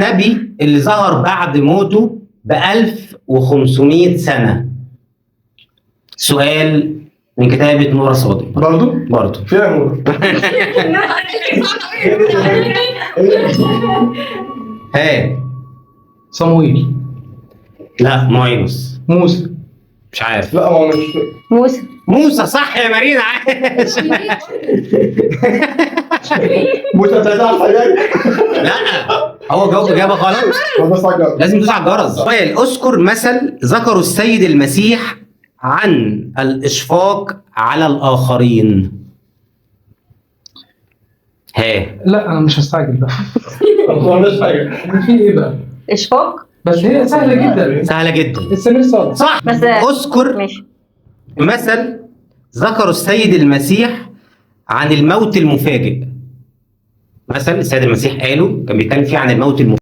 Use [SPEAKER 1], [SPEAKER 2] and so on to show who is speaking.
[SPEAKER 1] النبي اللي ظهر بعد موته ب 1500 سنة. سؤال من كتابة نورة صادق. برضه
[SPEAKER 2] فيها نور.
[SPEAKER 1] ها
[SPEAKER 3] صمويل.
[SPEAKER 1] لا معينوس.
[SPEAKER 3] موسى.
[SPEAKER 1] مش عارف.
[SPEAKER 2] لا هو مش
[SPEAKER 1] موسى صح يا مارينا. عايش.
[SPEAKER 2] متتابع حياتي.
[SPEAKER 1] لا هو جاوب إجابة غلط. لازم تدوس على الجرس. سؤال: اذكر مثل ذكره السيد المسيح عن الإشفاق على الآخرين. ها
[SPEAKER 3] لا انا مش هستعجل بقى.
[SPEAKER 2] ما عملناش حاجه.
[SPEAKER 3] في ايه بقى؟
[SPEAKER 4] اشفاق.
[SPEAKER 3] بس هي سهله جدا.
[SPEAKER 1] سهلة جدا.
[SPEAKER 3] السمير صالح.
[SPEAKER 1] صح.
[SPEAKER 4] بس
[SPEAKER 1] اذكر
[SPEAKER 4] ماشي.
[SPEAKER 1] مثل ذكره السيد المسيح عن الموت المفاجئ. مثل السيد المسيح قاله كان بيتكلم فيه عن الموت المفاجئ.